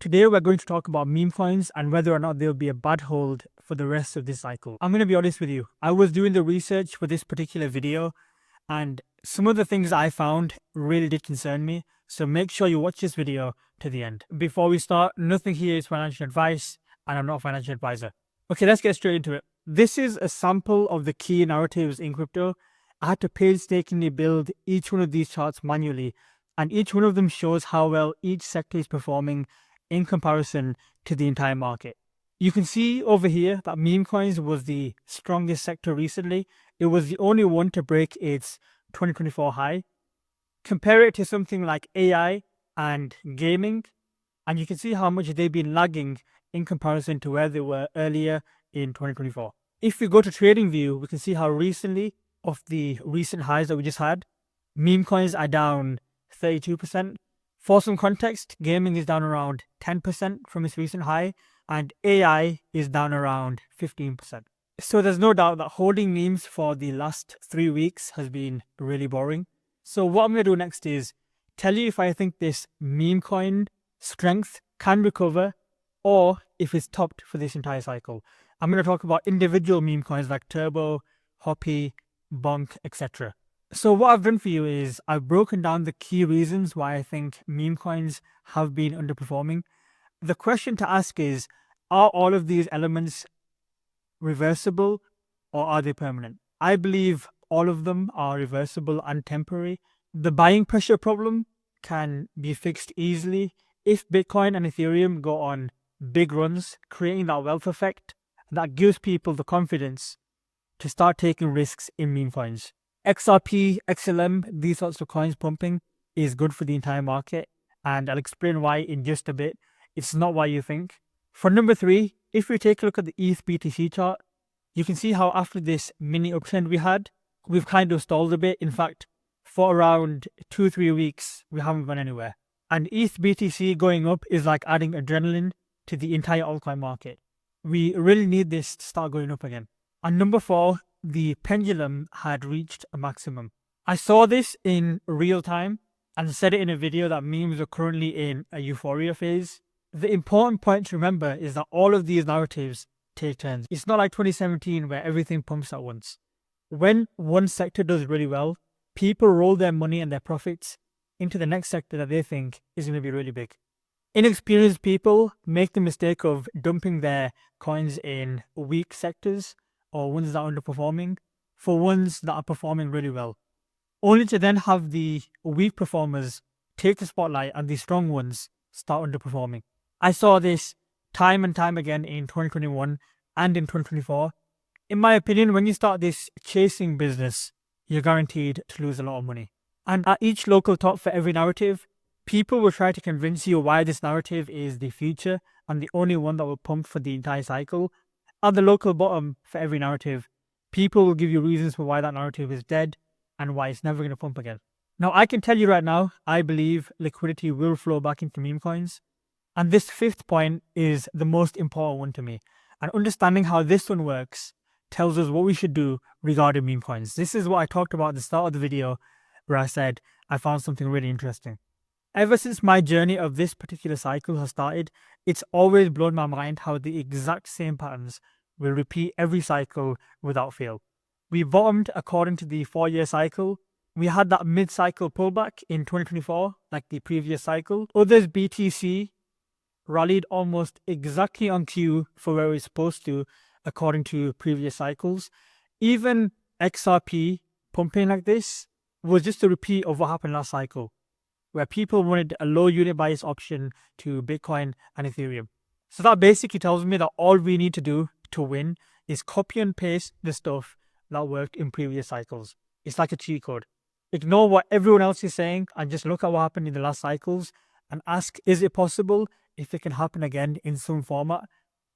Today we're going to talk about meme coins and whether or not they'll be a bad hold for the rest of this cycle. I'm going to be honest with you. I was doing the research for this particular video and some of the things I found really did concern me. So make sure you watch this video to the end. Before we start, nothing here is financial advice and I'm not a financial advisor. Okay, let's get straight into it. This is a sample of the key narratives in crypto. I had to painstakingly build each one of these charts manually, and each one of them shows how well each sector is performing in comparison to the entire market. You can see over here that meme coins was the strongest sector recently. It was the only one to break its 2024 high. Compare it to something like AI and gaming, and you can see how much they've been lagging in comparison to where they were earlier in 2024. If we go to TradingView, we can see how recently, of the recent highs that we just had, meme coins are down 32%. For some context, gaming is down around 10% from its recent high, and AI is down around 15%. So there's no doubt that holding memes for the last 3 weeks has been really boring. So what I'm going to do next is tell you if I think this meme coin strength can recover or if it's topped for this entire cycle. I'm going to talk about individual meme coins like Turbo, Hoppy, BONK, etc. So what I've done for you is I've broken down the key reasons why I think meme coins have been underperforming. The question to ask is, are all of these elements reversible or are they permanent? I believe all of them are reversible and temporary. The buying pressure problem can be fixed easily if Bitcoin and Ethereum go on big runs, creating that wealth effect that gives people the confidence to start taking risks in meme coins. XRP, XLM, these sorts of coins pumping is good for the entire market, and I'll explain why in just a bit. It's not what you think. For number 3, if we take a look at the ETH BTC chart, you can see how after this mini uptrend we had, we've kind of stalled a bit. In fact, for around 2-3 weeks, we haven't gone anywhere. And ETH BTC going up is like adding adrenaline to the entire altcoin market. We really need this to start going up again. And number 4, the pendulum had reached a maximum. I saw this in real time and said it in a video that memes are currently in a euphoria phase. The important point to remember is that all of these narratives take turns. It's not like 2017 where everything pumps at once. When one sector does really well, people roll their money and their profits into the next sector that they think is going to be really big. Inexperienced people make the mistake of dumping their coins in weak sectors or ones that are underperforming for ones that are performing really well, only to then have the weak performers take the spotlight and the strong ones start underperforming. I saw this time and time again in 2021 and in 2024. In my opinion, when you start this chasing business, you're guaranteed to lose a lot of money. And at each local top for every narrative, people will try to convince you why this narrative is the future and the only one that will pump for the entire cycle. At the local bottom for every narrative, people will give you reasons for why that narrative is dead and why it's never going to pump again. Now, I can tell you right now, I believe liquidity will flow back into meme coins. And this 5th point is the most important one to me. And understanding how this one works tells us what we should do regarding meme coins. This is what I talked about at the start of the video where I said I found something really interesting. Ever since my journey of this particular cycle has started, it's always blown my mind how the exact same patterns will repeat every cycle without fail. We bottomed according to the 4-year cycle. We had that mid-cycle pullback in 2024, like the previous cycle. Others BTC rallied almost exactly on cue for where it's supposed to, according to previous cycles. Even XRP pumping like this was just a repeat of what happened last cycle, where people wanted a low unit bias option to Bitcoin and Ethereum. So that basically tells me that all we need to do to win is copy and paste the stuff that worked in previous cycles. It's like a cheat code. Ignore what everyone else is saying and just look at what happened in the last cycles and ask, is it possible if it can happen again in some format?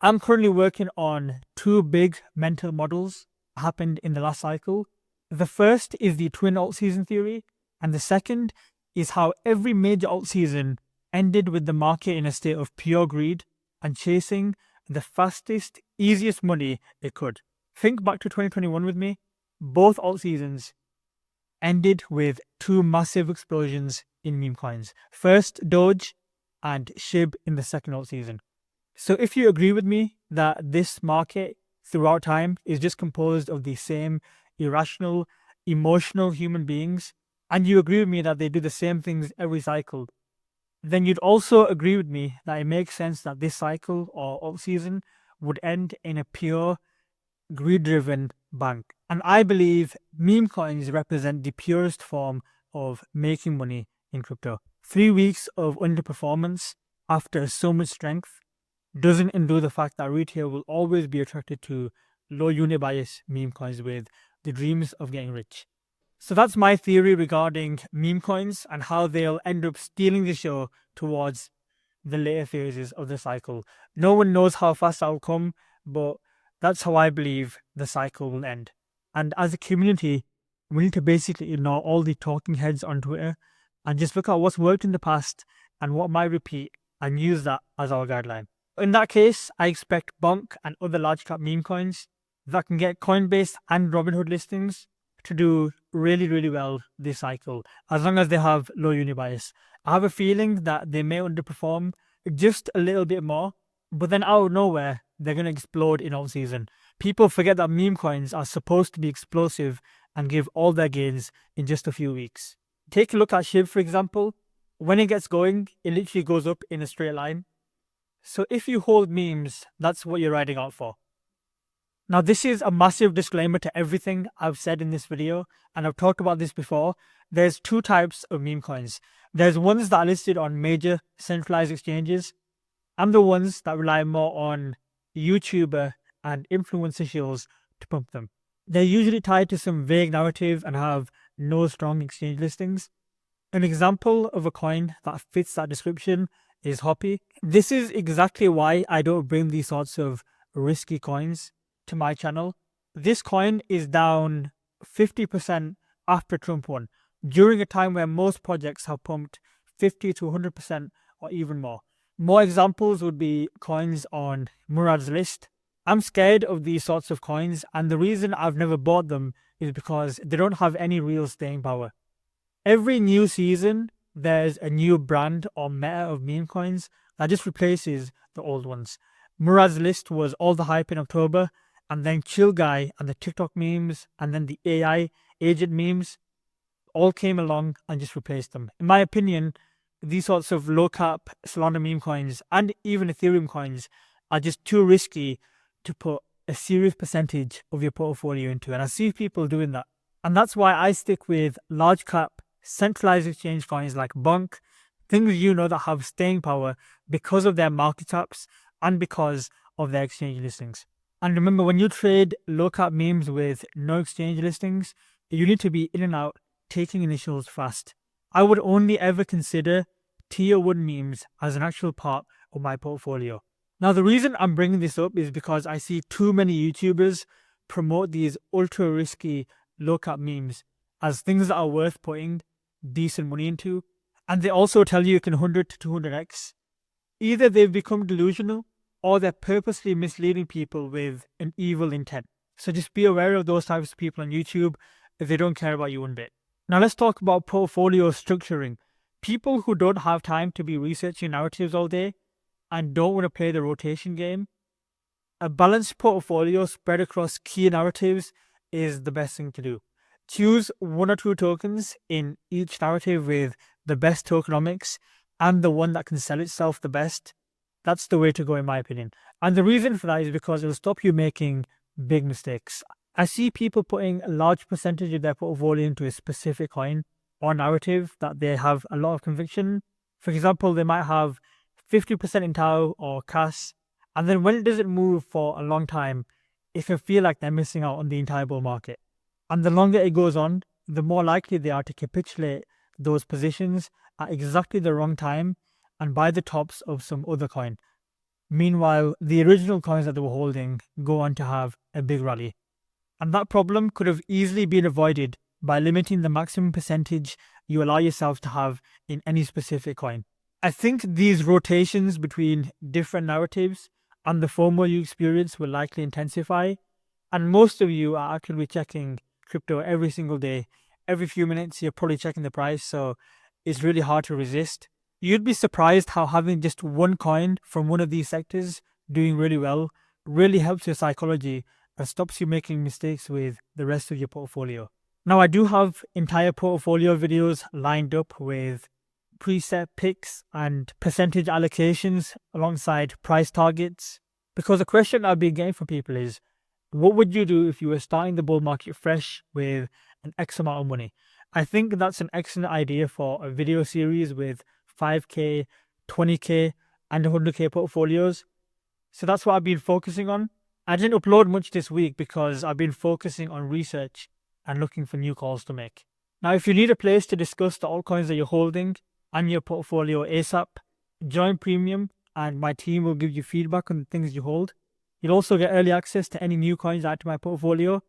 I'm currently working on 2 big mental models that happened in the last cycle. The first is the twin alt season theory, and the second is how every major alt season ended with the market in a state of pure greed and chasing the fastest, easiest money it could. Think back to 2021 with me. Both alt seasons ended with 2 massive explosions in meme coins. First, Doge, and SHIB in the second alt season. So if you agree with me that this market throughout time is just composed of the same irrational, emotional human beings, and you agree with me that they do the same things every cycle, then you'd also agree with me that it makes sense that this cycle or alt season would end in a pure greed-driven bank. And I believe meme coins represent the purest form of making money in crypto. 3 weeks of underperformance after so much strength doesn't undo the fact that retail will always be attracted to low unit bias meme coins with the dreams of getting rich. So that's my theory regarding meme coins and how they'll end up stealing the show towards the later phases of the cycle. No one knows how fast that will come, but that's how I believe the cycle will end. And as a community, we need to basically ignore all the talking heads on Twitter and just look at what's worked in the past and what might repeat and use that as our guideline. In that case, I expect BONK and other large cap meme coins that can get Coinbase and Robinhood listings to do really well this cycle, as long as they have low unit bias. I have a feeling that they may underperform just a little bit more, but then out of nowhere, they're going to explode in alt season. People forget that meme coins are supposed to be explosive and give all their gains in just a few weeks. Take a look at SHIB, for example. When it gets going, it literally goes up in a straight line. So if you hold memes, that's what you're riding out for. Now, this is a massive disclaimer to everything I've said in this video, and I've talked about this before. There's two types of meme coins. There's ones that are listed on major centralized exchanges, and the ones that rely more on YouTuber and influencer shows to pump them. They're usually tied to some vague narrative and have no strong exchange listings. An example of a coin that fits that description is Hoppy. This is exactly why I don't bring these sorts of risky coins to my channel. This coin is down 50% after Trump won, during a time where most projects have pumped 50 to 100% or even more. More examples would be coins on Murad's list. I'm scared of these sorts of coins, and the reason I've never bought them is because they don't have any real staying power. Every new season, there's a new brand or meta of meme coins that just replaces the old ones. Murad's list was all the hype in October, and then Chill Guy and the TikTok memes and then the AI agent memes all came along and just replaced them. In my opinion, these sorts of low cap Solana meme coins and even Ethereum coins are just too risky to put a serious percentage of your portfolio into. And I see people doing that. And that's why I stick with large cap centralized exchange coins like BONK, things you know that have staying power because of their market caps and because of their exchange listings. And remember, when you trade low cap memes with no exchange listings, you need to be in and out, taking initials fast. I would only ever consider tier 1 memes as an actual part of my portfolio. Now, the reason I'm bringing this up is because I see too many YouTubers promote these ultra risky low cap memes as things that are worth putting decent money into. And they also tell you can 100 to 200x. Either they've become delusional or they're purposely misleading people with an evil intent. So just be aware of those types of people on YouTube if they don't care about you one bit. Now let's talk about portfolio structuring. People who don't have time to be researching narratives all day and don't want to play the rotation game, a balanced portfolio spread across key narratives is the best thing to do. Choose 1 or 2 tokens in each narrative with the best tokenomics and the one that can sell itself the best. That's the way to go, in my opinion. And the reason for that is because it'll stop you making big mistakes. I see people putting a large percentage of their portfolio into a specific coin or narrative that they have a lot of conviction. For example, they might have 50% in Tau or CAS, and then when it doesn't move for a long time, it can feel like they're missing out on the entire bull market. And the longer it goes on, the more likely they are to capitulate those positions at exactly the wrong time and buy the tops of some other coin. Meanwhile, the original coins that they were holding go on to have a big rally. And that problem could have easily been avoided by limiting the maximum percentage you allow yourself to have in any specific coin. I think these rotations between different narratives and the FOMO you experience will likely intensify, and most of you are actively checking crypto every single day. Every few minutes you're probably checking the price, so it's really hard to resist. You'd be surprised how having just one coin from one of these sectors doing really well really helps your psychology and stops you making mistakes with the rest of your portfolio. Now, I do have entire portfolio videos lined up with preset picks and percentage allocations alongside price targets. Because the question I've been getting from people is, what would you do if you were starting the bull market fresh with an X amount of money? I think that's an excellent idea for a video series with 5K, 20K, and 100K portfolios. So that's what I've been focusing on. I didn't upload much this week because I've been focusing on research and looking for new calls to make. Now, if you need a place to discuss the altcoins that you're holding and your portfolio ASAP, join Premium and my team will give you feedback on the things you hold. You'll also get early access to any new coins added to my portfolio.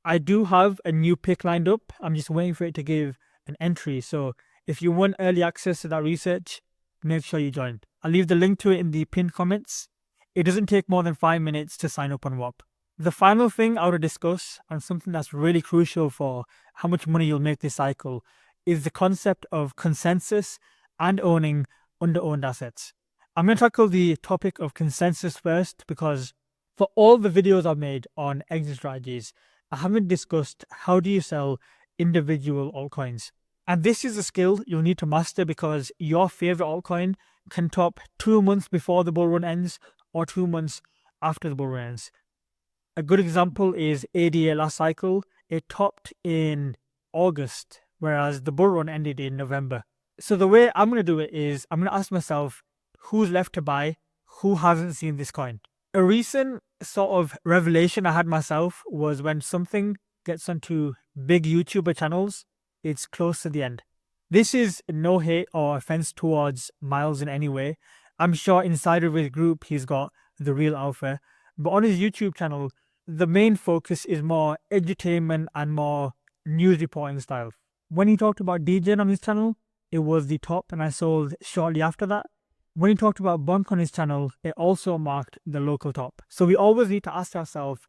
I do have a new pick lined up. I'm just waiting for it to give an entry. So if you want early access to that research, make sure you join. I'll leave the link to it in the pinned comments. It doesn't take more than 5 minutes to sign up on WAP. The final thing I want to discuss, and something that's really crucial for how much money you'll make this cycle, is the concept of consensus and owning under-owned assets. I'm going to tackle the topic of consensus first because for all the videos I've made on exit strategies, I haven't discussed how do you sell individual altcoins. And this is a skill you'll need to master because your favorite altcoin can top 2 months before the bull run ends or 2 months after the bull run ends. A good example is ADA last cycle. It topped in August, whereas the bull run ended in November. So the way I'm going to do it is I'm going to ask myself, who's left to buy? Who hasn't seen this coin? A recent sort of revelation I had myself was when something gets onto big YouTuber channels, it's close to the end. This is no hate or offense towards Miles in any way. I'm sure inside of his group, he's got the real alpha. But on his YouTube channel, the main focus is more edutainment and more news reporting style. When he talked about DJing on his channel, it was the top and I sold shortly after that. When he talked about BONK on his channel, it also marked the local top. So we always need to ask ourselves,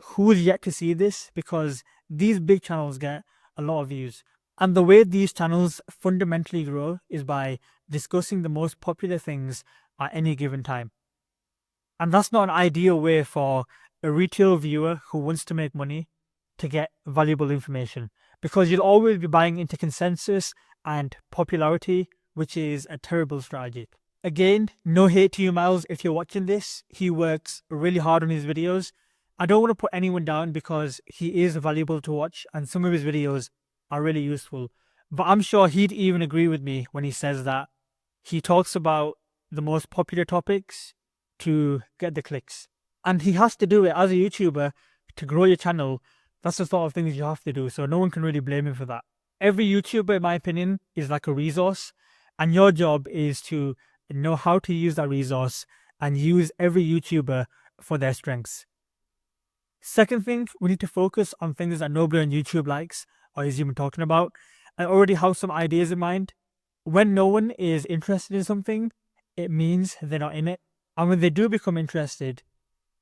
who's yet to see this? Because these big channels get a lot of views. And the way these channels fundamentally grow is by discussing the most popular things at any given time. And that's not an ideal way for a retail viewer who wants to make money to get valuable information, because you'll always be buying into consensus and popularity, which is a terrible strategy. Again, no hate to you, Miles, if you're watching this. He works really hard on his videos. I don't want to put anyone down because he is valuable to watch and some of his videos are really useful. But I'm sure he'd even agree with me when he says that he talks about the most popular topics to get the clicks. And he has to do it as a YouTuber to grow your channel. That's the sort of things you have to do. So no one can really blame him for that. Every YouTuber, in my opinion, is like a resource. And your job is to know how to use that resource and use every YouTuber for their strengths. Second thing, we need to focus on things that nobody on YouTube likes or is even talking about. I already have some ideas in mind. When no one is interested in something, it means they're not in it. And when they do become interested,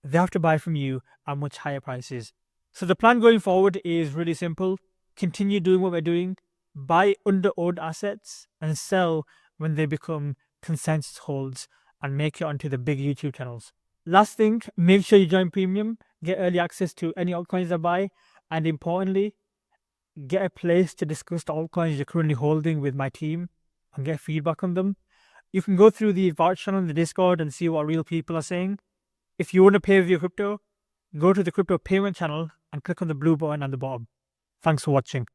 they have to buy from you at much higher prices. So the plan going forward is really simple. Continue doing what we're doing. Buy under-owned assets and sell when they become consensus holds and make it onto the big YouTube channels. Last thing, make sure you join Premium. Get early access to any altcoins I buy. And importantly, get a place to discuss the altcoins you're currently holding with my team and get feedback on them. You can go through the advice channel in the Discord and see what real people are saying. If you want to pay with your crypto, go to the crypto payment channel and click on the blue button at the bottom. Thanks for watching.